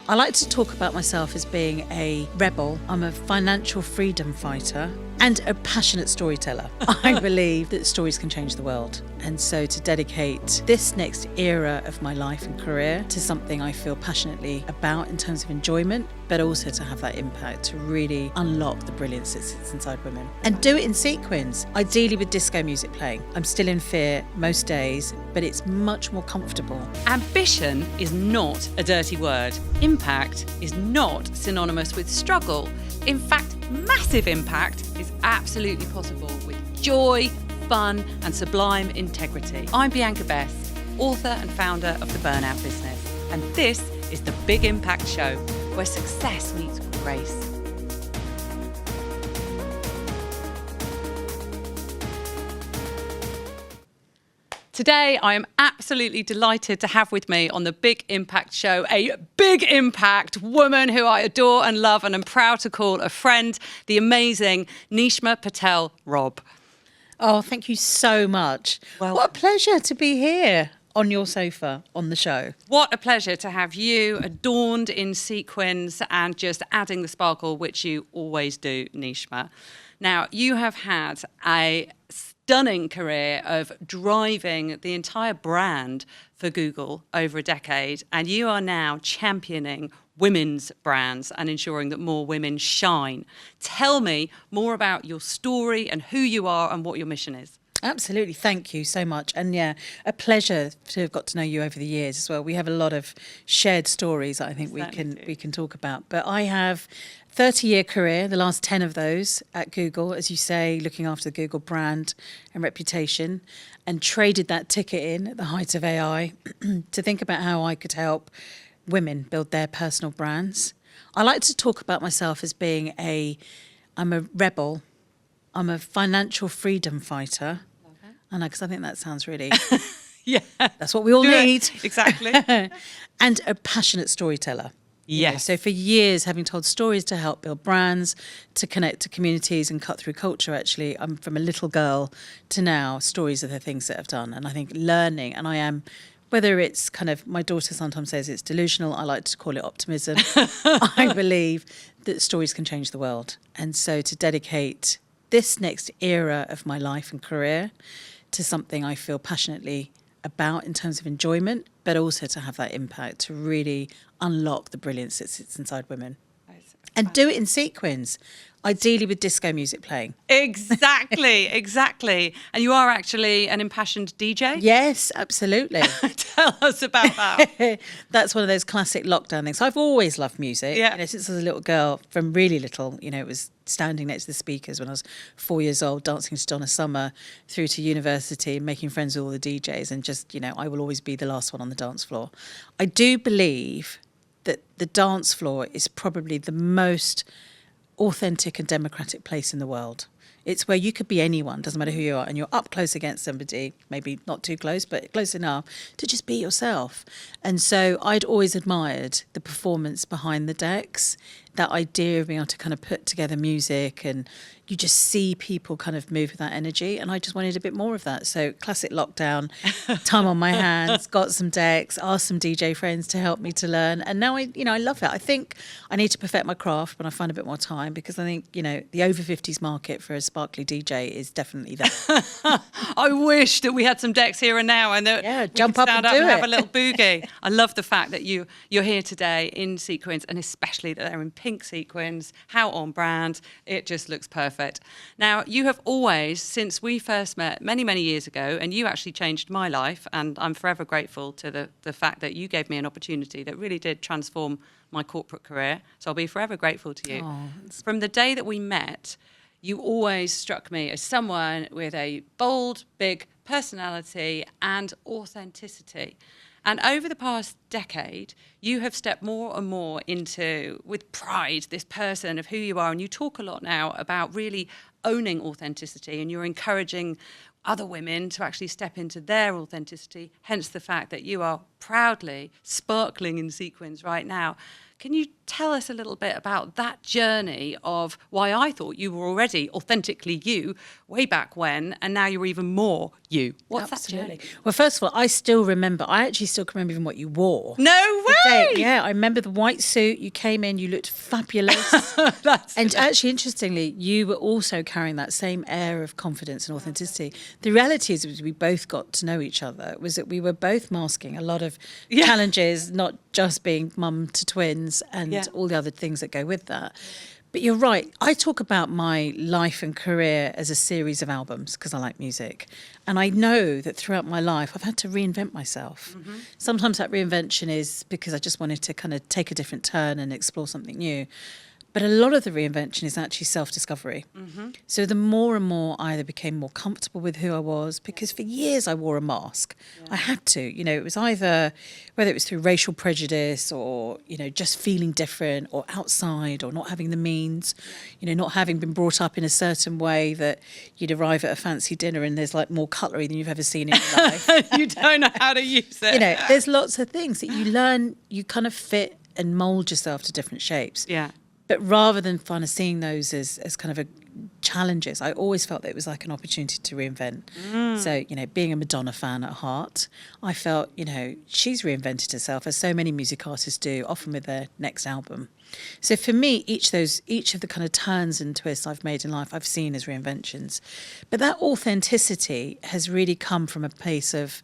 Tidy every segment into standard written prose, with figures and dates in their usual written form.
I like to talk about myself as being a rebel. I'm a financial freedom fighter and a passionate storyteller. I believe that stories can change the world. And so to dedicate this next era of my life and career to something I feel passionately about in terms of enjoyment, but also to have that impact to really unlock the brilliance that sits inside women. And do it in sequins, ideally with disco music playing. I'm still in fear most days, but it's much more comfortable. Ambition is not a dirty word. Impact is not synonymous with struggle. In fact, massive impact is absolutely possible with joy, fun and sublime integrity. I'm Bianca Bess, author and founder of The Burnout Business, and this is the Big Impact Show, where success meets grace. Today, I am absolutely delighted to have with me on the Big Impact Show a big impact woman who I adore and love and am proud to call a friend, the amazing Nishma Patel Robb. Oh, thank you so much. Well, what a pleasure to be here on your sofa on the show. What a pleasure to have you adorned in sequins and just adding the sparkle, which you always do, Nishma. Now, you have had a stunning career of driving the entire brand for Google over a decade, and you are now championing women's brands and ensuring that more women shine. Tell me more about your story and who you are and what your mission is. Absolutely. Thank you so much. And yeah, a pleasure to have got to know you over the years as well. We have a lot of shared stories that I think we can talk about. But I have 30-year career, the last 10 of those at Google, as you say, looking after the Google brand and reputation, and traded that ticket in at the height of AI to think about how I could help women build their personal brands. I like to talk about myself as being I'm a rebel. I'm a financial freedom fighter. And because I think that sounds really, yeah, that's what we all need. Exactly. And a passionate storyteller. Yes. You know, so for years, having told stories to help build brands, to connect to communities and cut through culture, actually, I'm from a little girl to now, stories are the things that I've done. And I think learning, and I am, whether it's kind of, my daughter sometimes says it's delusional, I like to call it optimism. I believe that stories can change the world. And so to dedicate this next era of my life and career to something I feel passionately about in terms of enjoyment, but also to have that impact to really unlock the brilliance that sits inside women. And do it in sequins, ideally with disco music playing. Exactly, exactly. And you are actually an impassioned DJ? Yes, absolutely. Tell us about that. That's one of those classic lockdown things. I've always loved music. Yeah. You know, since I was a little girl, from really little, you know, it was standing next to the speakers when I was 4 years old, dancing to Donna Summer, through to university, making friends with all the DJs, and just, you know, I will always be the last one on the dance floor. I do believe that the dance floor is probably the most authentic and democratic place in the world. It's where you could be anyone, doesn't matter who you are, and you're up close against somebody, maybe not too close, but close enough to just be yourself. And so I'd always admired the performance behind the decks, that idea of being able to kind of put together music and you just see people kind of move with that energy. And I just wanted a bit more of that. So classic lockdown, time on my hands, got some decks, asked some DJ friends to help me to learn. And now I love it. I think I need to perfect my craft when I find a bit more time, because I think, you know, the over 50s market for a sparkly DJ is definitely there. I wish that we had some decks here and now and that jump up and do it. have a little boogie. I love the fact that you're here today in sequins, and especially that they're in pink sequins. How on brand. It just looks perfect. Now, you have always, since we first met many, many years ago, and you actually changed my life, and I'm forever grateful to the fact that you gave me an opportunity that really did transform my corporate career. So I'll be forever grateful to you. From the day that we met, you always struck me as someone with a bold, big personality and authenticity. And over the past decade, you have stepped more and more into, with pride, this person of who you are. And you talk a lot now about really owning authenticity, and you're encouraging other women to actually step into their authenticity, hence the fact that you are proudly sparkling in sequins right now. Can you tell us a little bit about that journey of why I thought you were already authentically you way back when, and now you're even more you? What's Absolutely. that journey? Well, first of all, I actually still can remember even what you wore. No way! Yeah, I remember the white suit. You came in, you looked fabulous. And actually, interestingly, you were also carrying that same air of confidence and authenticity. The reality is, we both got to know each other, was that we were both masking a lot of challenges, not just being mum to twins and all the other things that go with that. But you're right. I talk about my life and career as a series of albums because I like music. And I know that throughout my life, I've had to reinvent myself. Sometimes that reinvention is because I just wanted to kind of take a different turn and explore something new. But a lot of the reinvention is actually self-discovery. So the more and more I either became more comfortable with who I was, because for years I wore a mask. I had to, it was either, whether it was through racial prejudice or, just feeling different or outside or not having the means, not having been brought up in a certain way that you'd arrive at a fancy dinner and there's like more cutlery than you've ever seen in your life. You don't know how to use it. There's lots of things that you learn, you kind of fit and mould yourself to different shapes. Yeah. But rather than kind of seeing those as kind of challenges, I always felt that it was like an opportunity to reinvent. So, being a Madonna fan at heart, I felt, she's reinvented herself, as so many music artists do, often with their next album. So for me, each of the kind of turns and twists I've made in life, I've seen as reinventions. But that authenticity has really come from a place of,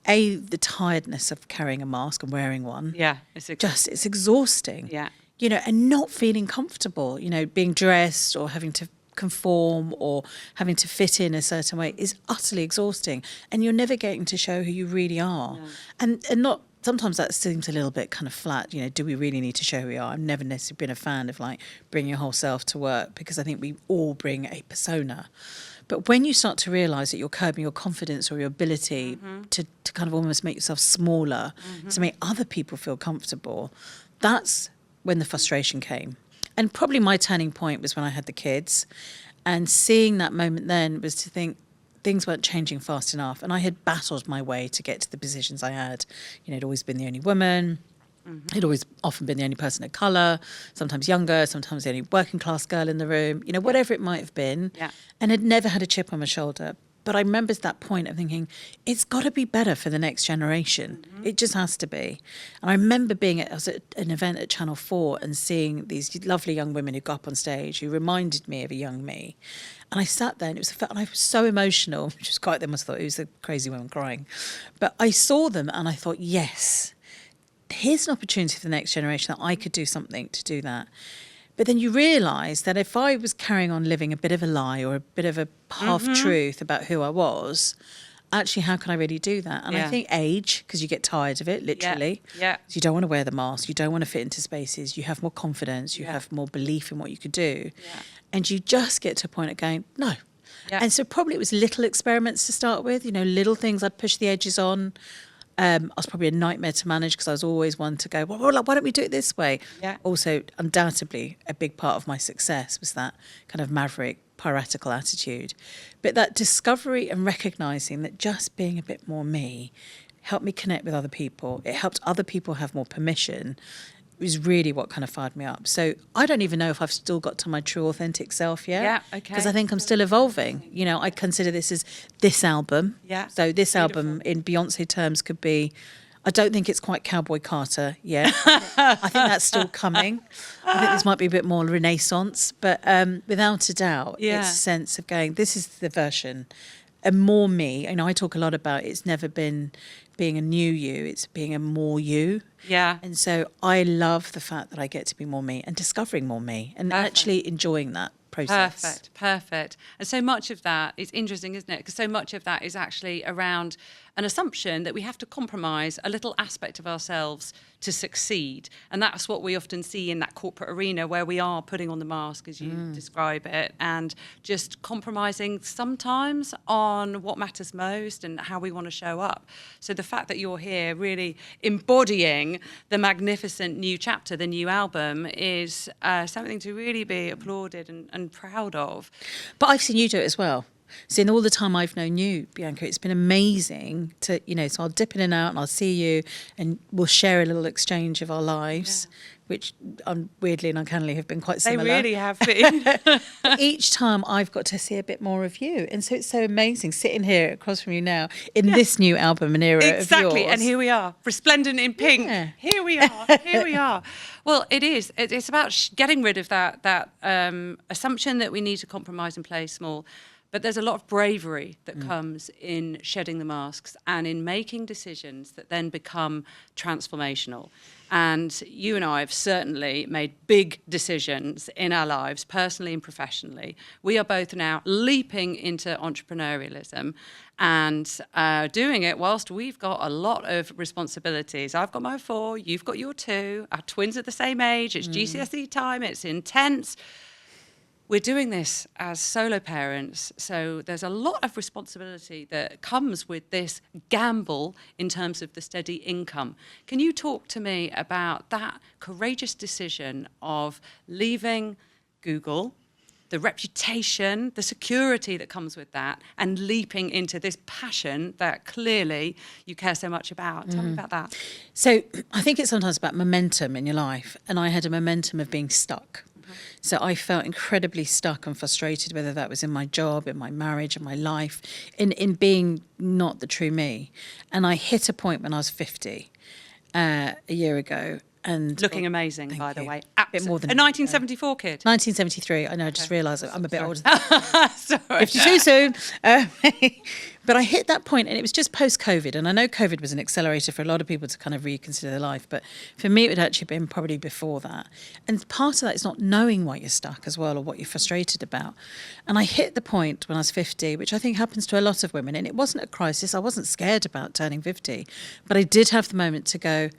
the tiredness of carrying a mask and wearing one. Yeah. It's exhausting. Yeah. And not feeling comfortable, being dressed or having to conform or having to fit in a certain way is utterly exhausting. And you're never getting to show who you really are. No. And not, sometimes that seems a little bit kind of flat, do we really need to show who we are? I've never necessarily been a fan of like bringing your whole self to work because I think we all bring a persona. But when you start to realise that you're curbing your confidence or your ability to kind of almost make yourself smaller to make other people feel comfortable, that's when the frustration came. And probably my turning point was when I had the kids, and seeing that moment then was to think things weren't changing fast enough. And I had battled my way to get to the positions I had. I'd always been the only woman. I'd always often been the only person of colour, sometimes younger, sometimes the only working class girl in the room, whatever it might have been, and had never had a chip on my shoulder. But I remember that point of thinking, it's got to be better for the next generation. It just has to be. And I remember I was at an event at Channel 4 and seeing these lovely young women who got up on stage who reminded me of a young me. And I sat there and and I was so emotional, which was quite, they must have thought, who's the crazy woman crying? But I saw them and I thought, yes, here's an opportunity for the next generation that I could do something to do that. But then you realise that if I was carrying on living a bit of a lie or a bit of a half-truth about who I was, actually, how can I really do that? And I think age, because you get tired of it, literally. Yeah. You don't want to wear the mask. You don't want to fit into spaces. You have more confidence. You have more belief in what you could do. Yeah. And you just get to a point of going, no. Yeah. And so probably it was little experiments to start with, little things I'd push the edges on. I was probably a nightmare to manage because I was always one to go, well, why don't we do it this way? Yeah. Also, undoubtedly, a big part of my success was that kind of maverick, piratical attitude. But that discovery and recognising that just being a bit more me helped me connect with other people. It helped other people have more permission. Is really what kind of fired me up. So I don't even know if I've still got to my true authentic self yet. Yeah, okay. Because I think I'm still evolving. I consider this as this album. Yeah. So this album in Beyonce terms could be, I don't think it's quite Cowboy Carter yet. I think that's still coming. I think this might be a bit more Renaissance. But without a doubt, it's a sense of going, this is the version. And more me. I talk a lot about it's never been being a new you, it's being a more you. Yeah. And so I love the fact that I get to be more me and discovering more me and actually enjoying that process. Perfect. And so much of that is interesting, isn't it? Because so much of that is actually around an assumption that we have to compromise a little aspect of ourselves to succeed. And that's what we often see in that corporate arena where we are putting on the mask, as you describe it, and just compromising sometimes on what matters most and how we want to show up. So the fact that you're here really embodying the magnificent new chapter, the new album, is something to really be applauded and proud of. But I've seen you do it as well. So in all the time I've known you, Bianca, it's been amazing to, so I'll dip in and out and I'll see you and we'll share a little exchange of our lives, which weirdly and uncannily have been quite similar. They really have been. Each time I've got to see a bit more of you. And so it's so amazing sitting here across from you now in this new album and era of yours. Exactly. And here we are, resplendent in pink. Yeah. Here we are. Well, it is. It's about getting rid of that assumption that we need to compromise and play small. But there's a lot of bravery that comes in shedding the masks and in making decisions that then become transformational. And you and I have certainly made big decisions in our lives, personally and professionally. We are both now leaping into entrepreneurialism and doing it whilst we've got a lot of responsibilities. I've got my 4, you've got your 2. Our twins are the same age. It's GCSE time. It's intense. We're doing this as solo parents, so there's a lot of responsibility that comes with this gamble in terms of the steady income. Can you talk to me about that courageous decision of leaving Google, the reputation, the security that comes with that, and leaping into this passion that clearly you care so much about? Tell me about that. So I think it's sometimes about momentum in your life, and I had a momentum of being stuck. So I felt incredibly stuck and frustrated, whether that was in my job, in my marriage, in my life, in being not the true me. And I hit a point when I was 50 a year ago. And looking amazing, by the way. A bit more than a 1974 kid. 1973. I know. I just realised I'm a bit older. Sorry. 52 soon. But I hit that point, and it was just post-COVID. And I know COVID was an accelerator for a lot of people to kind of reconsider their life. But for me, it had actually been probably before that. And part of that is not knowing why you're stuck as well, or what you're frustrated about. And I hit the point when I was 50, which I think happens to a lot of women. And it wasn't a crisis. I wasn't scared about turning 50. But I did have the moment to go,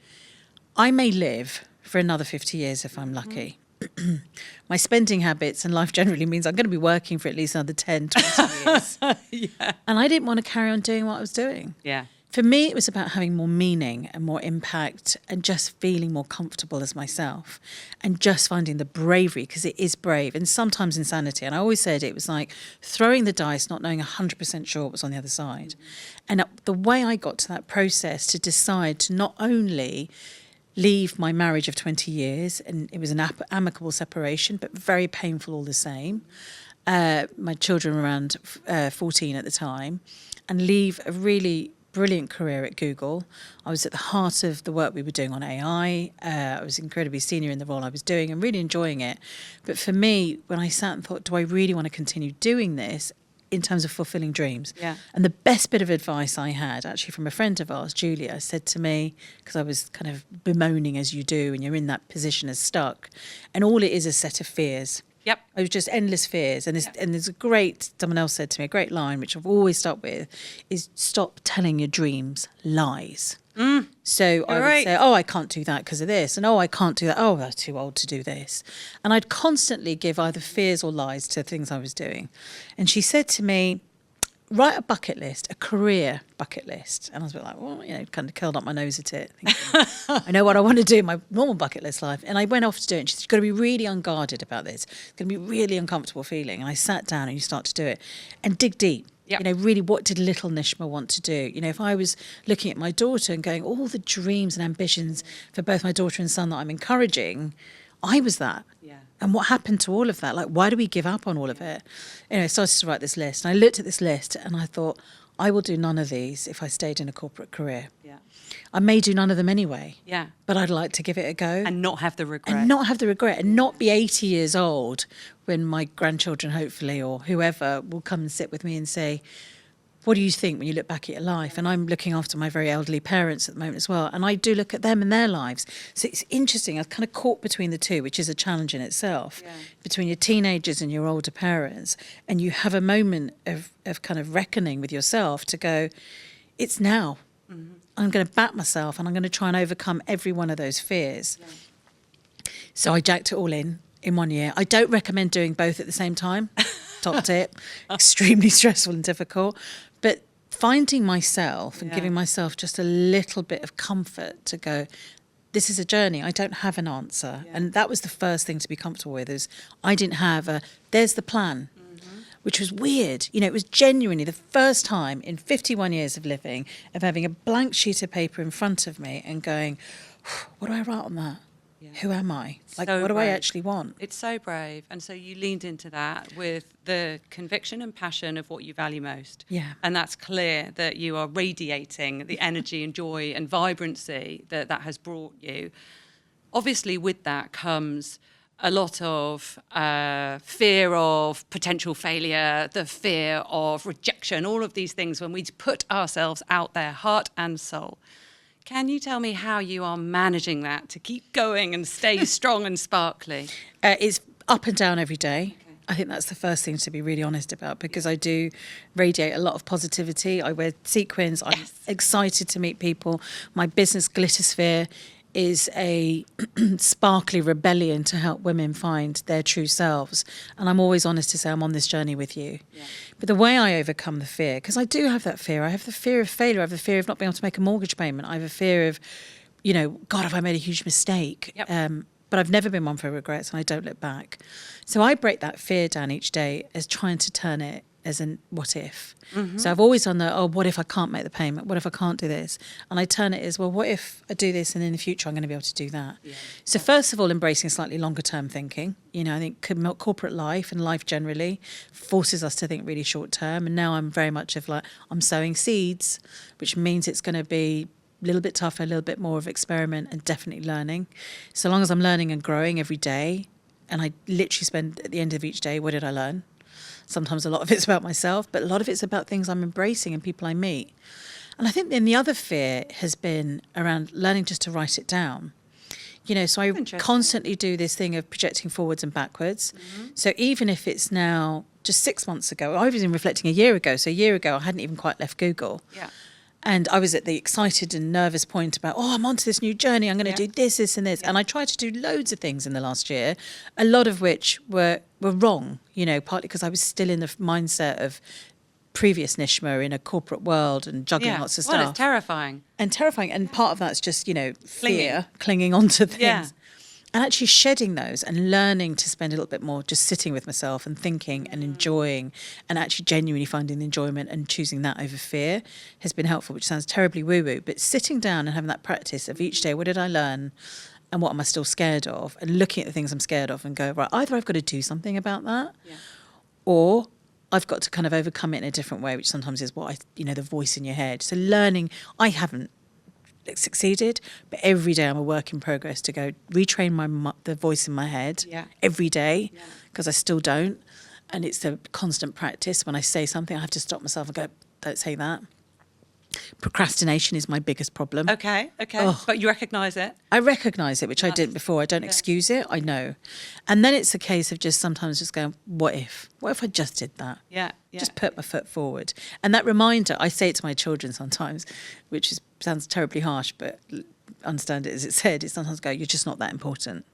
I may live for another 50 years if I'm lucky. My spending habits and life generally means I'm going to be working for at least another 10, 20 years. And I didn't want to carry on doing what I was doing. Yeah. For me, it was about having more meaning and more impact and just feeling more comfortable as myself and just finding the bravery, because it is brave and sometimes insanity. And I always said it was like throwing the dice, not knowing 100% sure what was on the other side. And the way I got to that process to decide to not only leave my marriage of 20 years, and it was an amicable separation, but very painful all the same. My children were around 14 at the time, and leave a really brilliant career at Google. I was at the heart of the work we were doing on AI. I was incredibly senior in the role I was doing and really enjoying it. But for me, when I sat and thought, do I really want to continue doing this in terms of fulfilling dreams? Yeah. And the best bit of advice I had actually from a friend of ours, Julia, said to me, because I was kind of bemoaning as you do and you're in that position as stuck, and all it is a set of fears. Yep. It was just endless fears. And there's a great, someone else said to me, a great line, which I've always stuck with, is stop telling your dreams lies. So I would say, oh, I can't do that because of this. And oh, I can't do that. Oh, I'm too old to do this. And I'd constantly give either fears or lies to things I was doing. And she said to me, write a bucket list, a career bucket list. And I was a bit like, well, kind of curled up my nose at it. Thinking, I know what I want to do in my normal bucket list life. And I went off to do it. And she said, you've got to be really unguarded about this. It's going to be really uncomfortable feeling. And I sat down and you start to do it and dig deep. Yep. Really, what did little Nishma want to do? If I was looking at my daughter and going, all the dreams and ambitions for both my daughter and son that I'm encouraging, I was that. Yeah. And what happened to all of that? Like, why do we give up on all of it? I started to write this list. And I looked at this list and I thought, I will do none of these if I stayed in a corporate career. Yeah. I may do none of them anyway. Yeah. But I'd like to give it a go. And not have the regret. And not be 80 years old when my grandchildren, hopefully, or whoever will come and sit with me and say, what do you think when you look back at your life? And I'm looking after my very elderly parents at the moment as well. And I do look at them and their lives. So it's interesting. I've kind of caught between the two, which is a challenge in itself, between your teenagers and your older parents. And you have a moment of kind of reckoning with yourself to go, it's now. Mm-hmm. I'm going to back myself and I'm going to try and overcome every one of those fears. Yeah. So I jacked it all in 1 year. I don't recommend doing both at the same time. Top tip. Extremely stressful and difficult. But finding myself and giving myself just a little bit of comfort to go, this is a journey. I don't have an answer. Yeah. And that was the first thing to be comfortable with, is I didn't have there's the plan. which was weird. You know, it was genuinely the first time in 51 years of living of having a blank sheet of paper in front of me and going, what do I write on that? Yeah. Who am I? Like, So what do I brave. actually want? It's so brave. And so you leaned into that with the conviction and passion of what you value most. Yeah. And that's clear that you are radiating the energy and joy and vibrancy that has brought you. Obviously, with that comes a lot of fear of potential failure, the fear of rejection, all of these things when we put ourselves out there, heart and soul. Can you tell me how you are managing that to keep going and stay strong and sparkly? It's up and down every day. Okay. I think that's the first thing to be really honest about, because I do radiate a lot of positivity. I wear sequins. I'm excited to meet people. My business, Glittersphere, is a sparkly rebellion to help women find their true selves. And I'm always honest to say I'm on this journey with you. Yeah. But the way I overcome the fear, because I do have that fear, I have the fear of failure, I have the fear of not being able to make a mortgage payment, I have a fear of, you know, God, have I made a huge mistake? Yep. But I've never been one for regrets, and I don't look back. So I break that fear down each day as trying to turn it as an what if. Mm-hmm. So I've always done what if I can't make the payment? What if I can't do this? And I turn it as, well, what if I do this and in the future I'm going to be able to do that? Yeah. So first of all, embracing slightly longer term thinking. You know, I think corporate life and life generally forces us to think really short term. And now I'm very much of like, I'm sowing seeds, which means it's going to be a little bit tougher, a little bit more of experiment and definitely learning. So long as I'm learning and growing every day, and I literally spend at the end of each day, what did I learn? Sometimes a lot of it's about myself, but a lot of it's about things I'm embracing and people I meet. And I think then the other fear has been around learning just to write it down. You know, so I constantly do this thing of projecting forwards and backwards. Mm-hmm. So even if it's now just 6 months ago, I was even reflecting a year ago. So a year ago, I hadn't even quite left Google. Yeah. And I was at the excited and nervous point about, I'm onto this new journey. I'm going to do this, this and this. Yeah. And I tried to do loads of things in the last year, a lot of which were wrong, you know, partly because I was still in the mindset of previous Nishma in a corporate world and juggling lots of stuff. Well, it's terrifying. And part of that's just, you know, fear, clinging onto things. Yeah. And actually shedding those and learning to spend a little bit more just sitting with myself and thinking and enjoying and actually genuinely finding the enjoyment and choosing that over fear has been helpful, which sounds terribly woo-woo. But sitting down and having that practice of each day, what did I learn and what am I still scared of? And looking at the things I'm scared of and go, right, either I've got to do something about that or I've got to kind of overcome it in a different way, which sometimes is the voice in your head. So learning, I haven't succeeded, but every day I'm a work in progress to go retrain the voice in my head every day, because I still don't, and it's a constant practice. When I say something, I have to stop myself and go, don't say that. Procrastination is my biggest problem. Okay. But you recognise it? I recognise it, which I didn't before. I don't excuse it, I know. And then it's a case of just sometimes just going, what if? What if I just did that? Yeah. Just put my foot forward. And that reminder, I say it to my children sometimes, which sounds terribly harsh, but understand it as it said, it sometimes go, you're just not that important.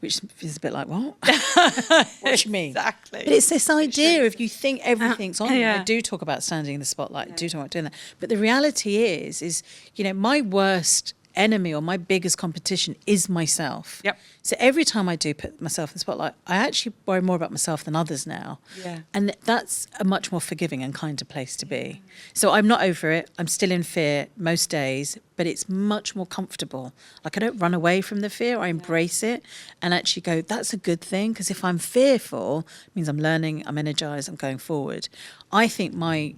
Which is a bit like, what? What do you mean? Exactly. But it's this idea of you think everything's on you. I do talk about standing in the spotlight, I do talk about doing that. But the reality is, you know, my worst enemy or my biggest competition is myself. Yep. So every time I do put myself in the spotlight, I actually worry more about myself than others now. Yeah. And that's a much more forgiving and kinder place to be. So I'm not over it. I'm still in fear most days, but it's much more comfortable. Like, I don't run away from the fear. I embrace it and actually go, that's a good thing. Because if I'm fearful, it means I'm learning, I'm energized, I'm going forward. I think my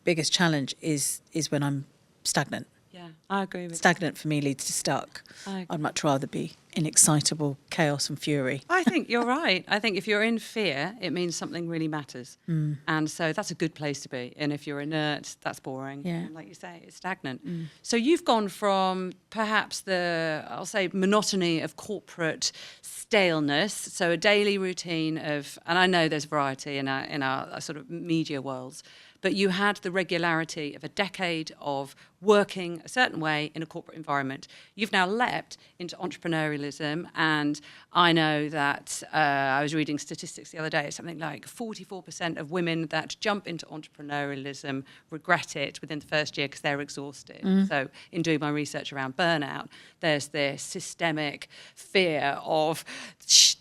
biggest challenge is when I'm stagnant. Yeah, I agree with Stagnant for me leads to stuck. I'd much rather be in excitable chaos and fury. I think you're right. I think if you're in fear, it means something really matters. And so that's a good place to be. And if you're inert, that's boring. Yeah. And like you say, it's stagnant. So you've gone from perhaps I'll say, monotony of corporate staleness, so a daily routine of, and I know there's variety in our sort of media worlds, but you had the regularity of a decade of working a certain way in a corporate environment. You've now leapt into entrepreneurialism, and I know that I was reading statistics the other day, it's something like 44% of women that jump into entrepreneurialism regret it within the first year because they're exhausted. So in doing my research around burnout, there's this systemic fear of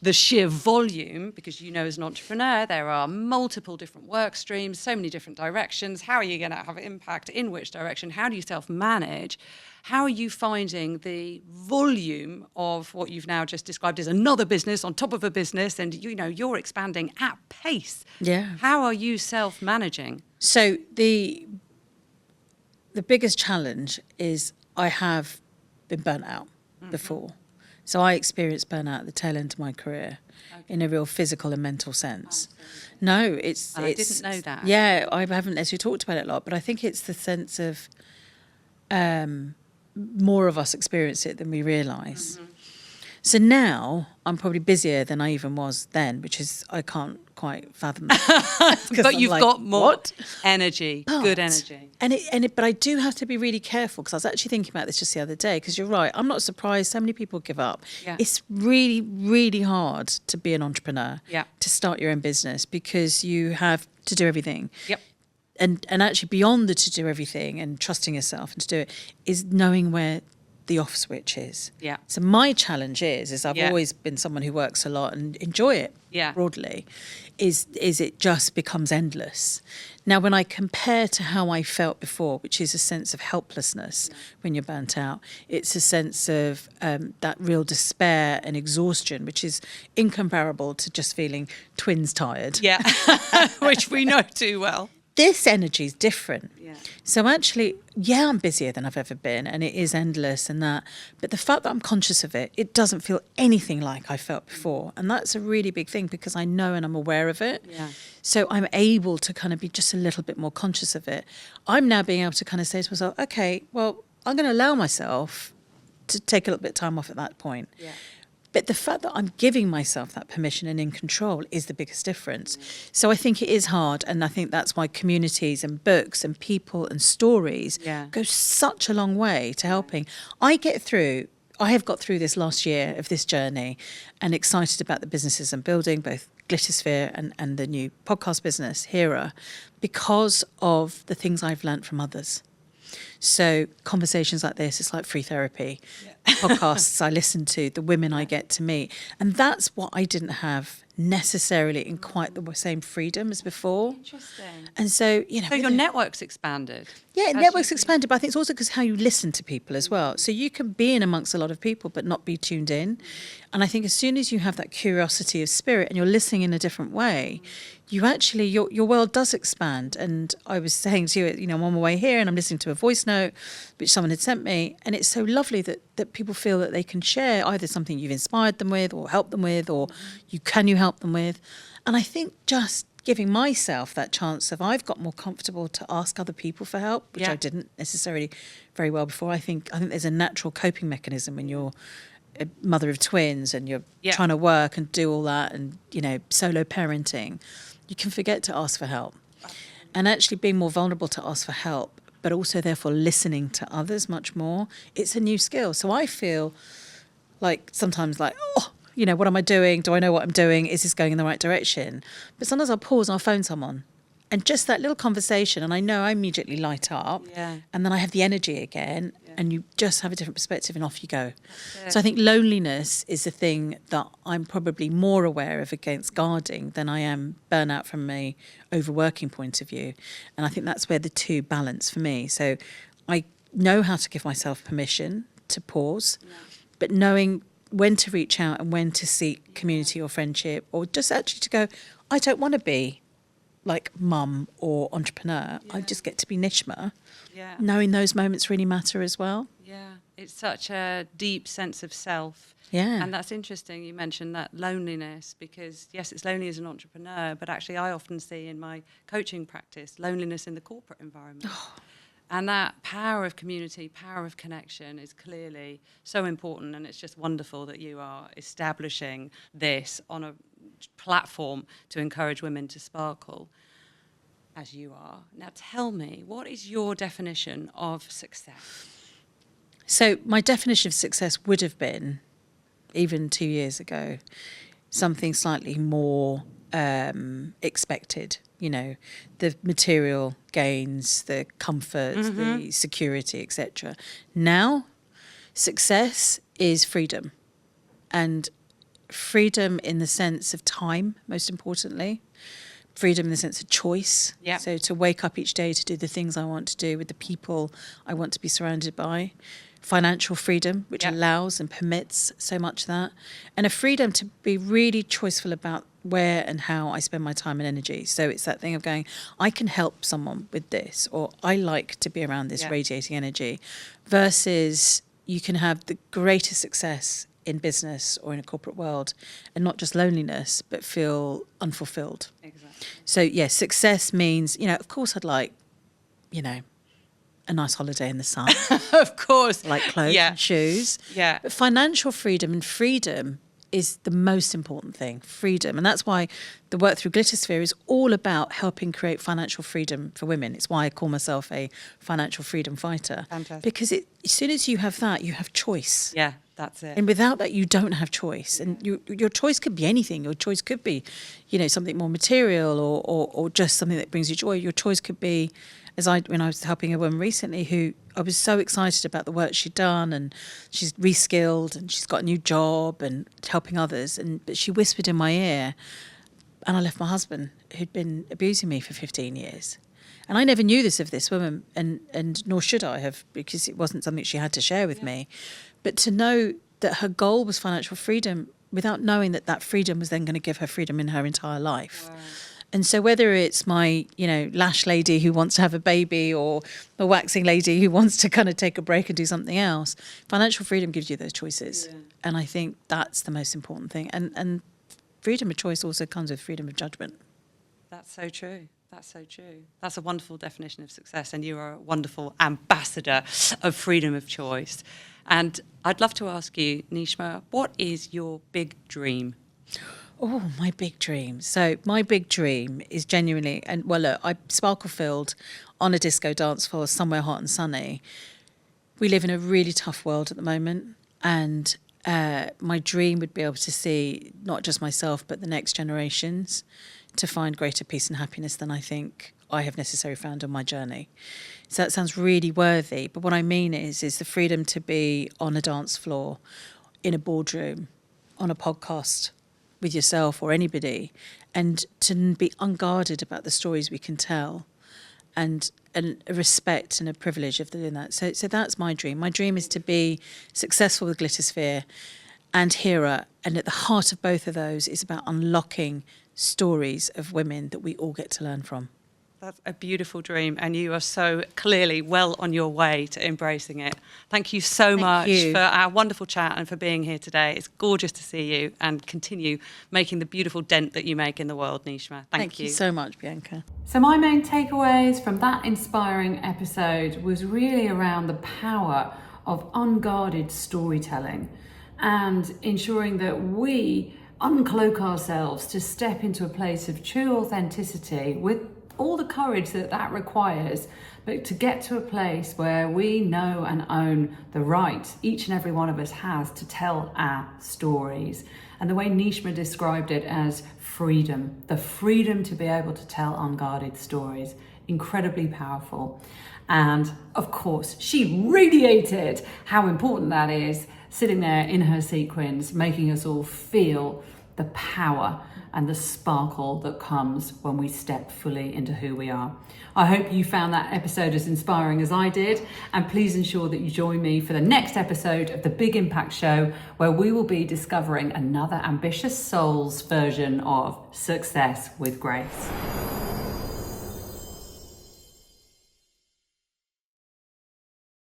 the sheer volume, because you know as an entrepreneur there are multiple different work streams, so many different directions. How are you going to have impact in which direction? How do you self-manage? How are you finding the volume of what you've now just described as another business on top of a business, and you know you're expanding at pace? Yeah. How are you self-managing? So the biggest challenge is I have been burnt out before. So I experienced burnout at the tail end of my career in a real physical and mental sense. No, it's... I didn't know that. Yeah, I haven't actually talked about it a lot, but I think it's the sense of more of us experience it than we realise. So now I'm probably busier than I even was then, which is, I can't quite fathom that. But I'm you've like, got more what? energy, good energy. But I do have to be really careful, because I was actually thinking about this just the other day, because you're right, I'm not surprised so many people give up. Yeah. It's really, really hard to be an entrepreneur, Yeah. to start your own business, because you have to do everything. Yep. And actually beyond the to do everything and trusting yourself and to do it is knowing where the off switch is. Yeah. So my challenge is I've Yeah. always been someone who works a lot and enjoy it Yeah. broadly, is it just becomes endless. Now, when I compare to how I felt before, which is a sense of helplessness when you're burnt out, it's a sense of that real despair and exhaustion, which is incomparable to just feeling twins tired. Yeah, which we know too well. This energy is different. Yeah. So actually, yeah, I'm busier than I've ever been, and it is endless and that. But the fact that I'm conscious of it, it doesn't feel anything like I felt before. And that's a really big thing, because I know and I'm aware of it. Yeah. So I'm able to kind of be just a little bit more conscious of it. I'm now being able to kind of say to myself, okay, well, I'm going to allow myself to take a little bit of time off at that point. Yeah. But the fact that I'm giving myself that permission and in control is the biggest difference. So I think it is hard, and I think that's why communities and books and people and stories go such a long way to helping. I have got through this last year of this journey, and excited about the businesses I'm building, both Glittersphere and the new podcast business, Hera, because of the things I've learnt from others. So conversations like this, it's like free therapy. Podcasts I listen to, the women I get to meet. And that's what I didn't have necessarily in quite the same freedom as before. Interesting. And so, you know... So your network's expanded. Yeah, network's expanded, but I think it's also because how you listen to people as well. So you can be in amongst a lot of people but not be tuned in. And I think as soon as you have that curiosity of spirit and you're listening in a different way, you actually, your world does expand. And I was saying to you, you know, I'm on my way here and I'm listening to a voice note which someone had sent me. And it's so lovely that people feel that they can share either something you've inspired them with or helped them with, or you help them with. And I think just giving myself that chance of, I've got more comfortable to ask other people for help, which I didn't necessarily very well before. I think there's a natural coping mechanism when you're a mother of twins and you're trying to work and do all that, and, you know, solo parenting, you can forget to ask for help. And actually being more vulnerable to ask for help, but also therefore listening to others much more, it's a new skill. So I feel like sometimes like, oh, you know, what am I doing? Do I know what I'm doing? Is this going in the right direction? But sometimes I'll pause and I'll phone someone. And just that little conversation, and I know I immediately light up. Yeah. And then I have the energy again, and you just have a different perspective and off you go. So I think loneliness is the thing that I'm probably more aware of against guarding than I am burnout from a overworking point of view. And I think that's where the two balance for me. So I know how to give myself permission to pause, but knowing when to reach out and when to seek community or friendship, or just actually to go, I don't want to be like mum or entrepreneur. I just get to be Nishma. Yeah. Knowing those moments really matter as well. Yeah. It's such a deep sense of self. Yeah. And that's interesting. You mentioned that loneliness, because yes, it's lonely as an entrepreneur, but actually I often see in my coaching practice loneliness in the corporate environment. And that power of community, power of connection is clearly so important. And it's just wonderful that you are establishing this on a platform to encourage women to sparkle. as you are. Now tell me, what is your definition of success? So my definition of success would have been, even 2 years ago, something slightly more expected. You know, the material gains, the comfort, the security, etc. Now, success is freedom, and freedom in the sense of time, most importantly. Freedom in the sense of choice. Yeah. So to wake up each day to do the things I want to do with the people I want to be surrounded by. Financial freedom, which allows and permits so much of that. And a freedom to be really choiceful about where and how I spend my time and energy. So it's that thing of going, I can help someone with this, or I like to be around this radiating energy, versus you can have the greatest success in business or in a corporate world and not just loneliness, but feel unfulfilled. Exactly. So, yes, success means, you know, of course I'd like, you know, a nice holiday in the sun. Of course. Like clothes and shoes. Yeah. But financial freedom and freedom is the most important thing, freedom. And that's why the work through Glittersphere is all about helping create financial freedom for women. It's why I call myself a financial freedom fighter. Fantastic. Because as soon as you have that, you have choice. Yeah, that's it. And without that, you don't have choice. And your choice could be anything. Your choice could be, you know, something more material or just something that brings you joy. Your choice could be, when I was helping a woman recently who I was so excited about the work she'd done, and she's reskilled and she's got a new job and helping others. But she whispered in my ear, and I left my husband who'd been abusing me for 15 years. And I never knew this of this woman, and nor should I have, because it wasn't something she had to share with me. But to know that her goal was financial freedom without knowing that that freedom was then going to give her freedom in her entire life. Wow. And so whether it's my, you know, lash lady who wants to have a baby, or a waxing lady who wants to kind of take a break and do something else, financial freedom gives you those choices. Yeah. And I think that's the most important thing. And freedom of choice also comes with freedom of judgment. That's so true. That's so true. That's a wonderful definition of success, and you are a wonderful ambassador of freedom of choice. And I'd love to ask you, Nishma, what is your big dream? Oh, my big dream. So my big dream is genuinely, and well, look, I sparkle-filled on a disco dance floor somewhere hot and sunny. We live in a really tough world at the moment, and my dream would be able to see not just myself, but the next generations to find greater peace and happiness than I think I have necessarily found on my journey. So that sounds really worthy, but what I mean is the freedom to be on a dance floor, in a boardroom, on a podcast with yourself or anybody, and to be unguarded about the stories we can tell, and a respect and a privilege of doing that. So that's my dream. My dream is to be successful with Glittersphere and Hera, and at the heart of both of those is about unlocking stories of women that we all get to learn from. That's a beautiful dream, and you are so clearly well on your way to embracing it. Thank you so much for our wonderful chat and for being here today. It's gorgeous to see you, and continue making the beautiful dent that you make in the world, Nishma. Thank you so much, Bianca. So my main takeaways from that inspiring episode was really around the power of unguarded storytelling and ensuring that we uncloak ourselves to step into a place of true authenticity with all the courage that requires, but to get to a place where we know and own the right each and every one of us has to tell our stories. And the way Nishma described it as freedom, the freedom to be able to tell unguarded stories, incredibly powerful. And of course, she radiated how important that is, sitting there in her sequins, making us all feel the power and the sparkle that comes when we step fully into who we are. I hope you found that episode as inspiring as I did, and please ensure that you join me for the next episode of the Big Impact Show, where we will be discovering another ambitious soul's version of Success with Grace.